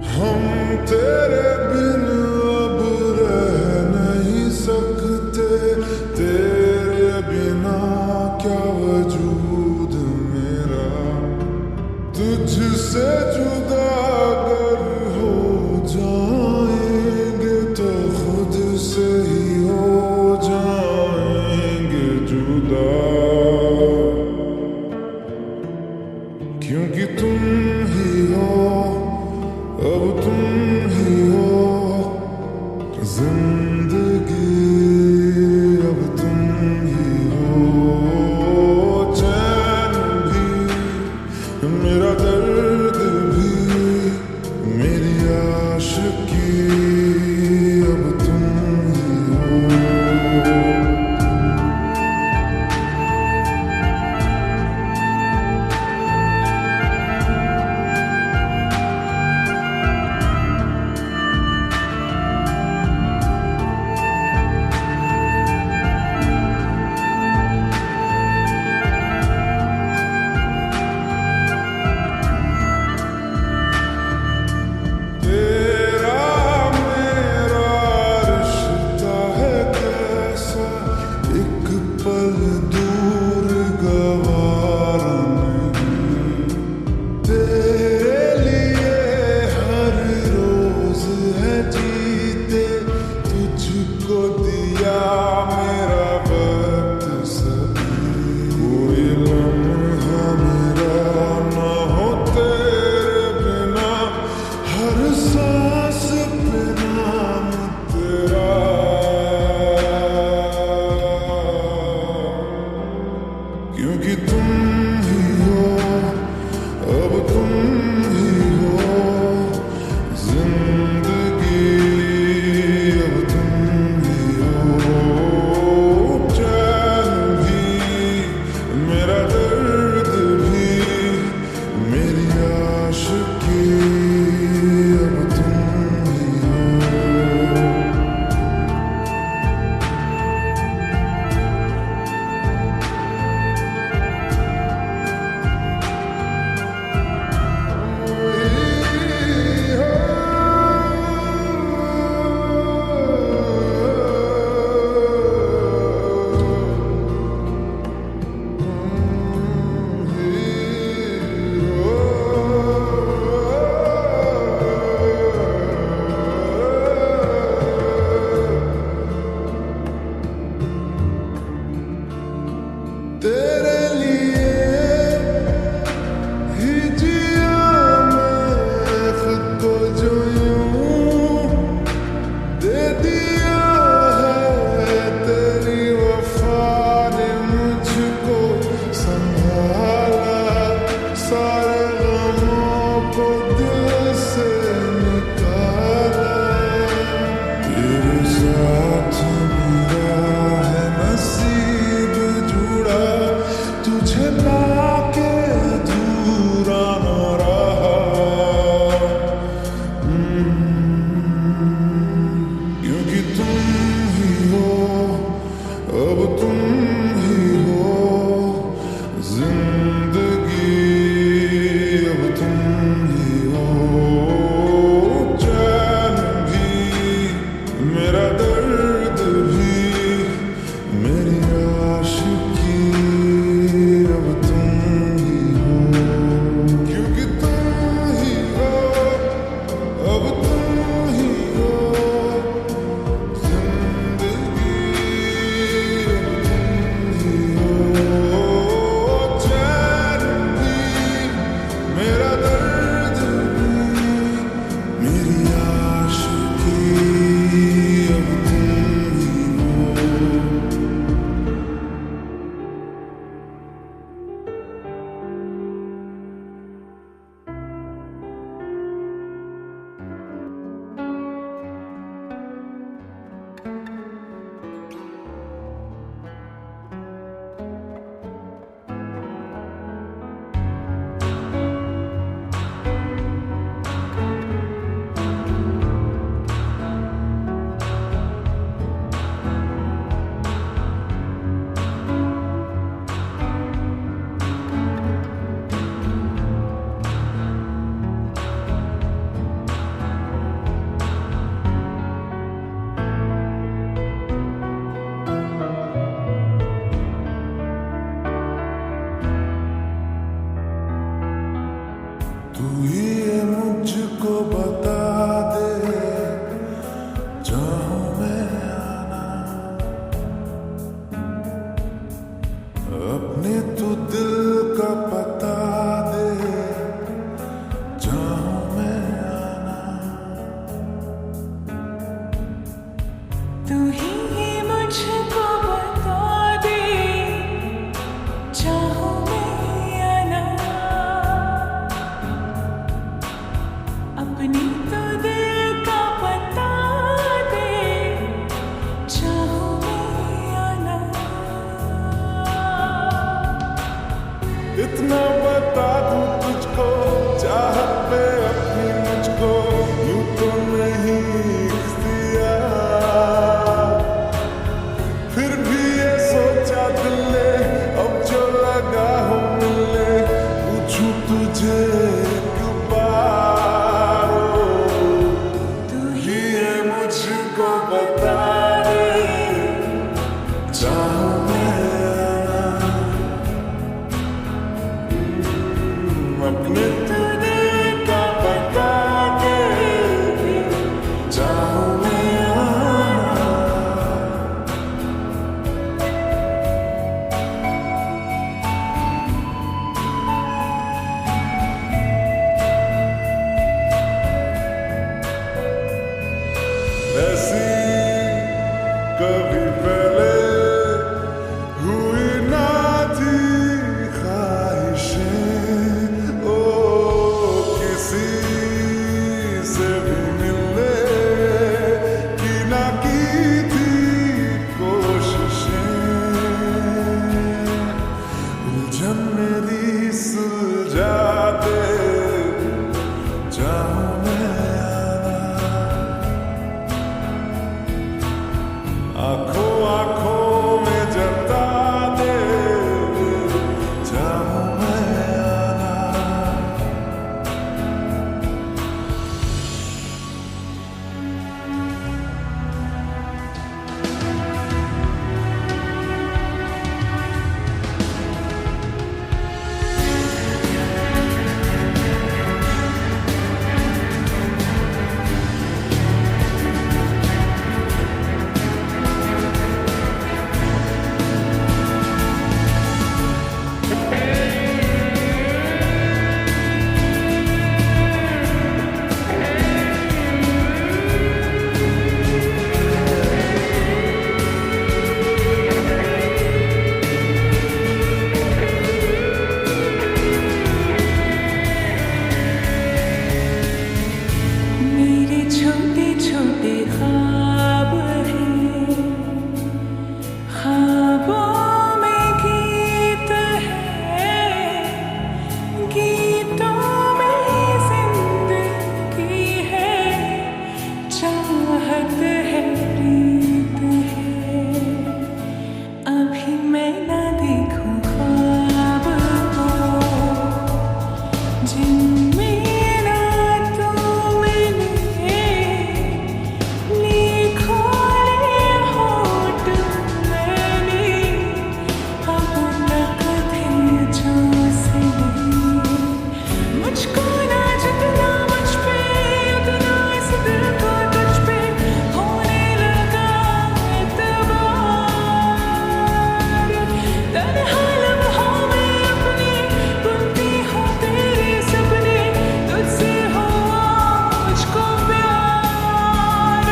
हम तेरे बिन अब रह नहीं सकते, तेरे बिना क्या वजूद मेरा। तुझसे जुदा अगर हो जाएंगे तो खुद से ही हो जाएंगे जुदा। क्योंकि तुम ही हो, अब तुम ही हो जिंदगी, अब तुम ही हो चैन भी, मेरा दर्द अपनी तो दिल का पता दे, चाहूं मैं या ना। इतना बता दूं तुझको, चाहत पे अपनी मुझको यूं तो नहीं इख्तियार। फिर भी ये सोचा दिल ने, अब जो लगा हो मिलने, पूछूं तुझे एक बार। तू ही ये मुझको बता दे, चाहूं मैं या ना। अपने तो दिल का पता दे, चाहूं मैं या ना। ऐसी कभी पहले हुई ना थी ख्वाहिशें, ओ किसी से भी मिलने की ना की थी कोशिशें। उलझन मेरी सुलझा दे, चाहूं मैं आंखों आंखों में जता दे, चाहूं मैं आना। मेरे छोटे छोटे ख्वाब हैं, ख्वाबों में गीत है, गीतों में जिंदगी है, चाहत है, प्रीत है। अभी मैं ना देखूं ख्वाब को, जिनमें ना तू मिले, लिखो ले होठ मैंने, अब तक थे जो सिले। मुझको ना जितना मुझ पे, उतना इस दिल को तुझ पे होने लगा एतबार। तन्हा लम्हों में अपने बुनती हूँ तेरे सपने, तुझसे हो मुझको प्यार।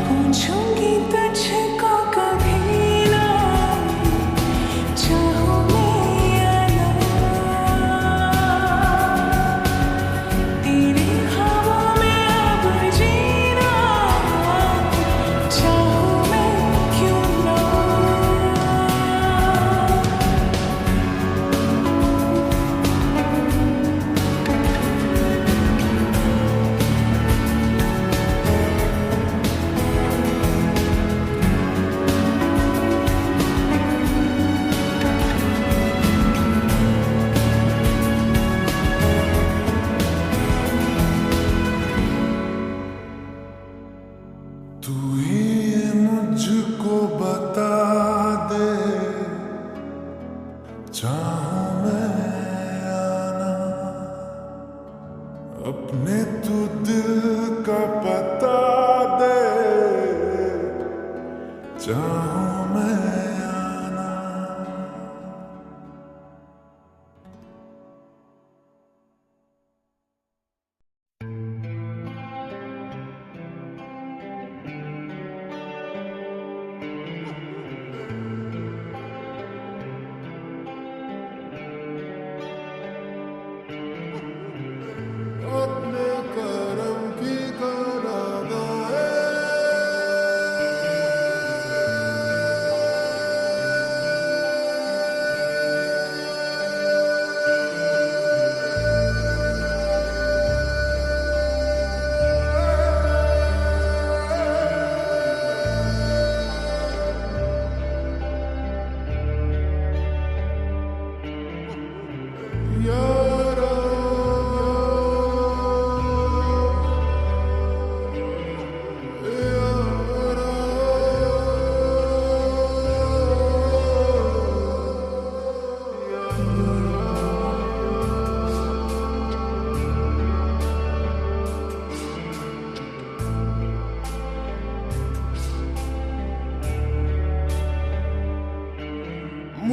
पूछूंगी तुझको कभी ना, चाहूं मैं या ना। तेरे ख्वाबों में अब जीना, चाहूं मैं क्यों ना। तू ही ये मुझको बता दे, चाहूं मैं आना। अपने तू दिल का पता दे, चाहूं मैं आना। अपने का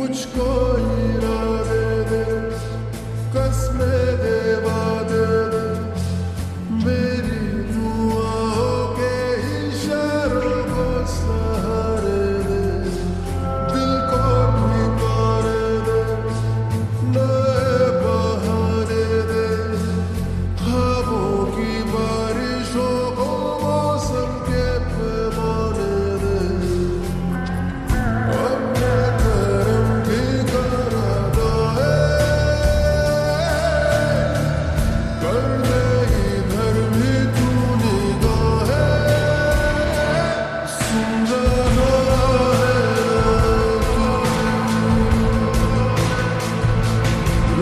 मुझको इरादे दे, कसमें दे, वादे दे, मेरी दुआओं के इशारों को सहारे दे, दिल को ठिकाने दे, नए बहाने दे, ख्वाबों की बारिशों को मौसम के पैमाने दे, अपने करम की करादाए कर दे, इधर भी तू निगाहें सुन रहा है तू,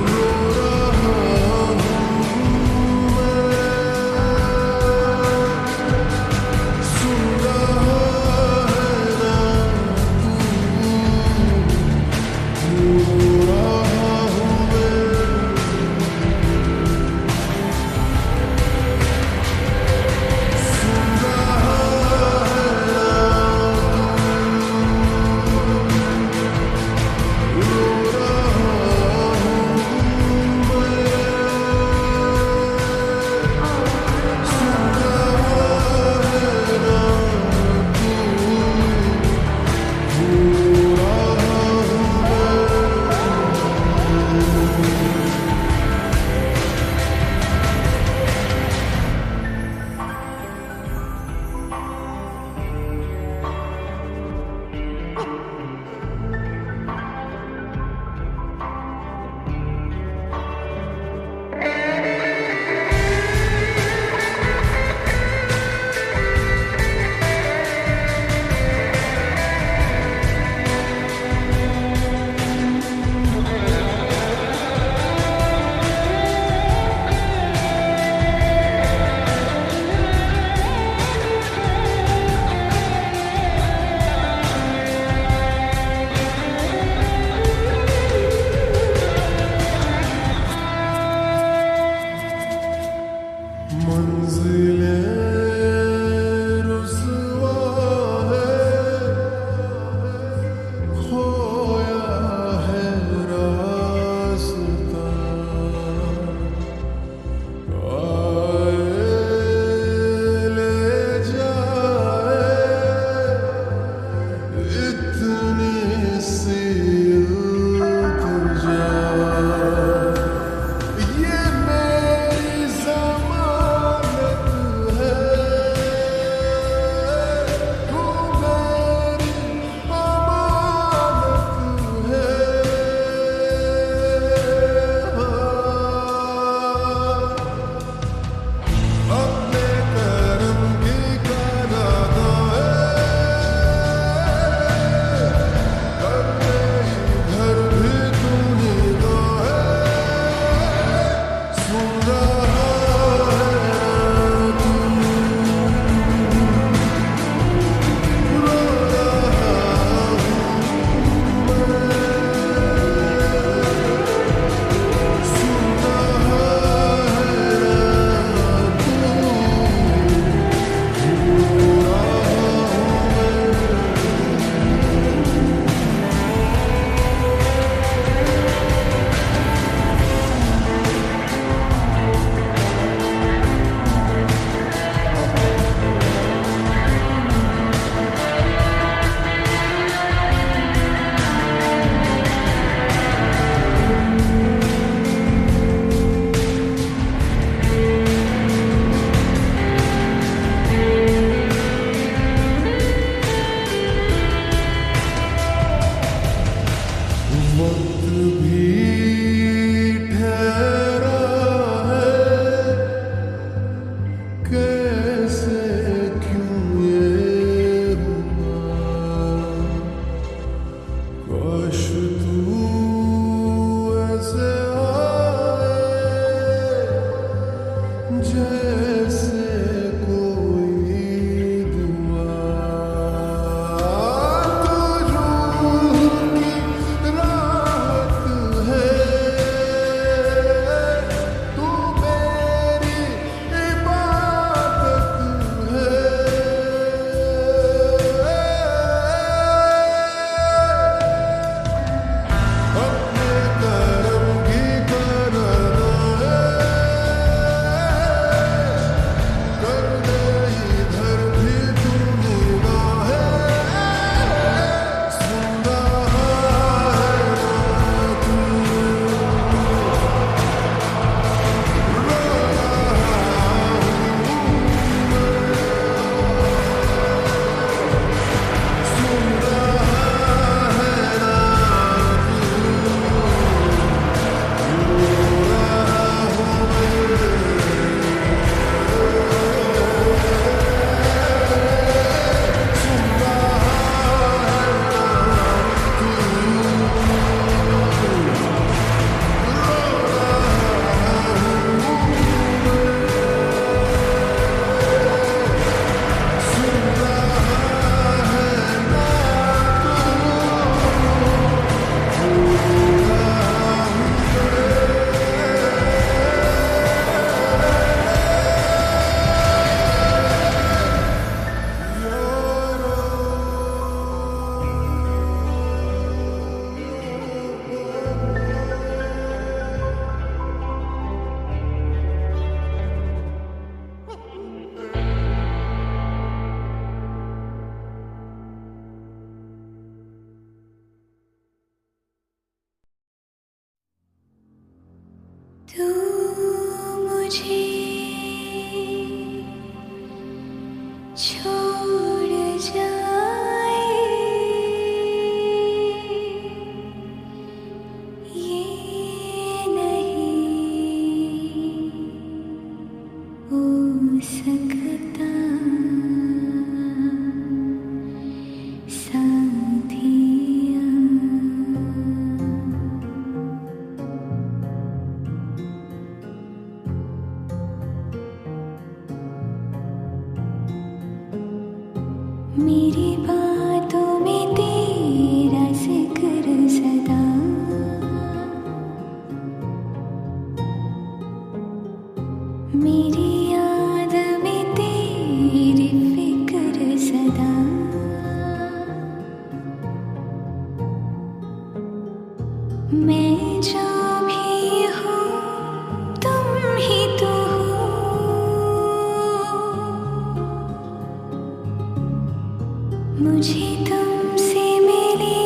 रो रहा हूँ मैं, सुन रहा है ना तू, रो रहा हूँ मैं, सुन रहा है ना तू, रो रहा हूँ मैं, सुन रहा है ना तू, रो रहा हूँ मंजिलें रुसवा है, खोया है रास्ता, आए ले जाए इतनी सी इल्तिजा, ये मेरी ज़मानत है, तू मेरी अमानत है, अपने करम की करादाए कर दे, इधर भी तू निगाहें सुन रहा है तू, रो रहा हूँ मैं, सुन रहा है तू, रो रहा हूँ मैं। वक्त भी ठहरा है, कैसे क्यों ये हुआ, काश तू ऐसे आए जैसे कोई दुआ, तू रूह की राहत है, तू मेरी इबादत छोड़ जाए ये नहीं हो सकता साथिया। मेरी बातों में तेरा जिक्र सदा, मेरी याद में तेरी फिक्र सदा। मैं जो भी हूँ तुम ही तो हो, मुझे तुमसे मिली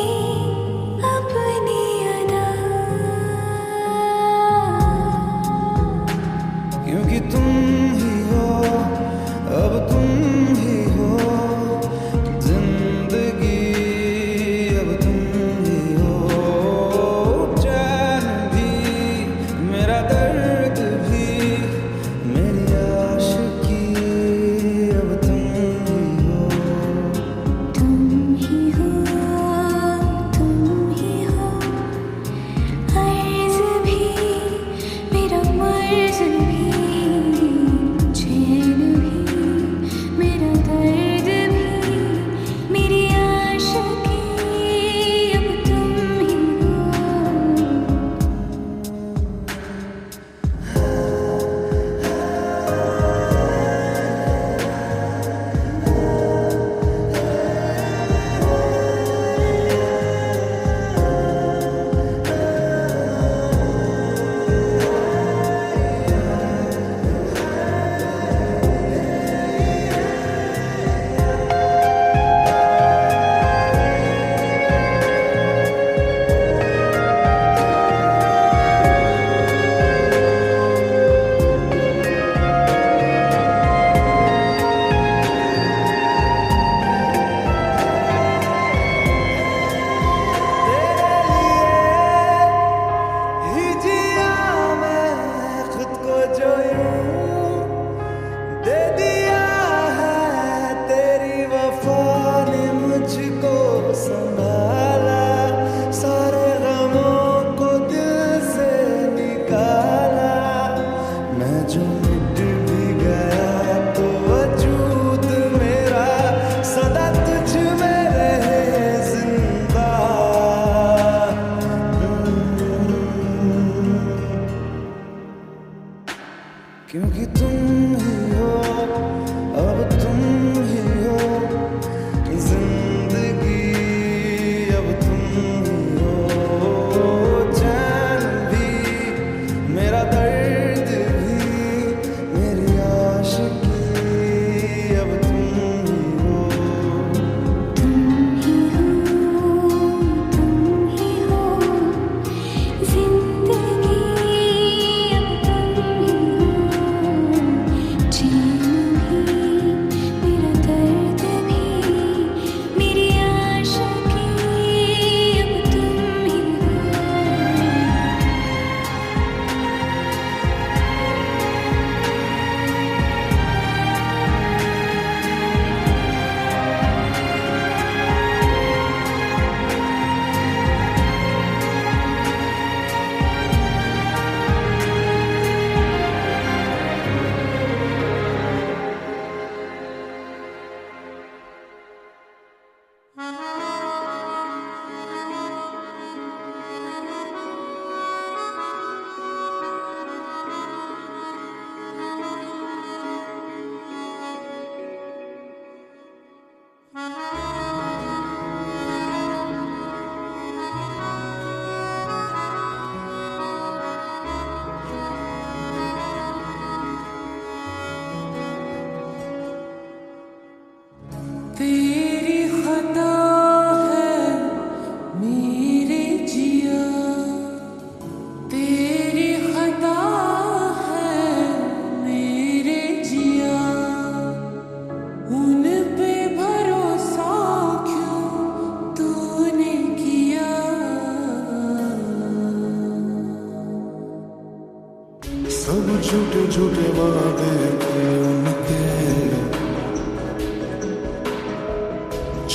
अपनी अदा। क्योंकि तुम ही हो, अब तुम ही हो जिंदगी, अब तुम ही हो चैन भी, मेरा दर्द भी, मेरी आशिकी, अब तुम ही हो। तुम ही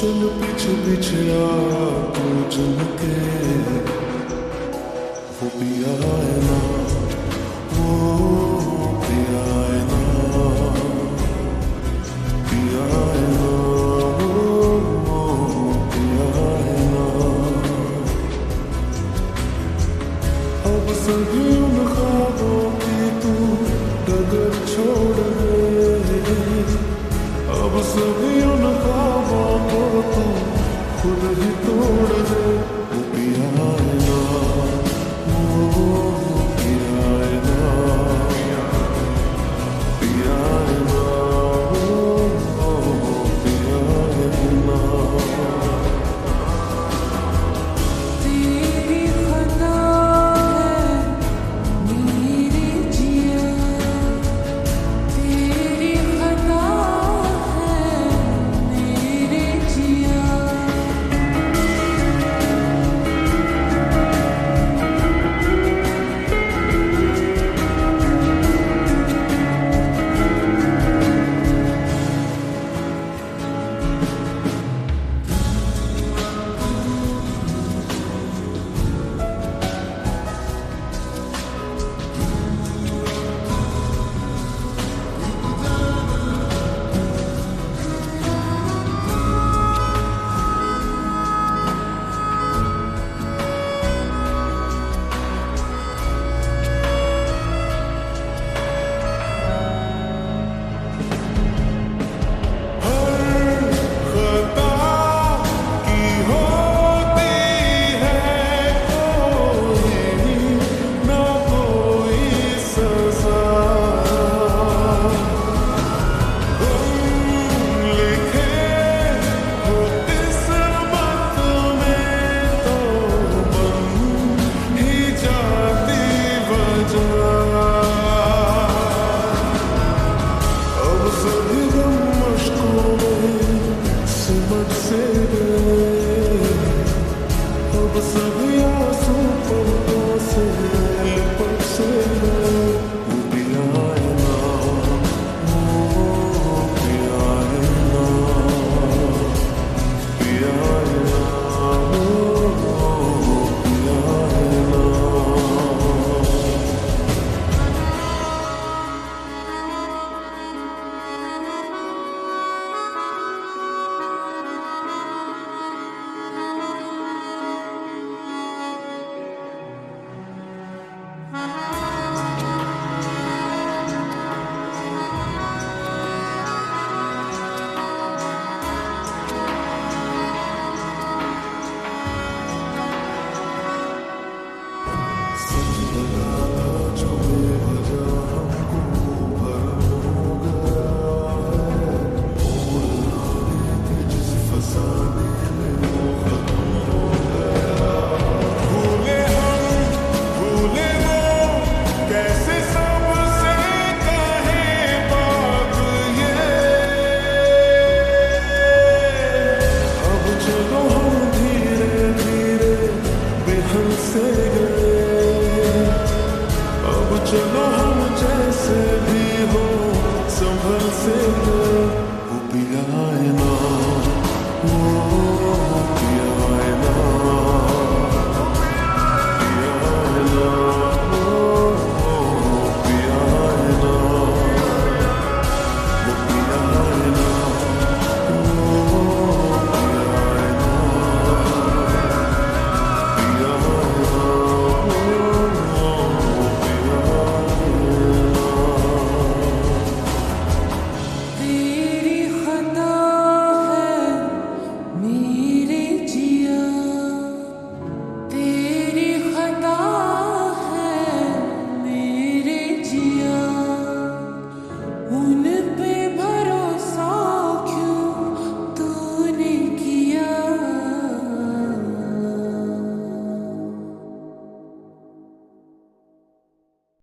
चल पीछे पीछे आया तू चल के, वो पिया है ना, वो पिया है ना, पिया है ना, वो पिया है ना। अब सभी उन ख्वाबों की तू डगर छोड़ दे, अब सभी उन ख्वाबों को तू खुद ही तोड़ दे। वो पिया है ना, वो पिया है ना, पिया है ना, वो पिया है ना। तेरी खता है मेरे जिया, तेरी खता है मेरे जिया। अब सभी आंसू पलकों से लिपट से वो पिया है ना, वो पिया है ना, पिया है ना, वो पिया है ना। चलो हम जैसे भी हो संभल से, वो पिया है ना, वो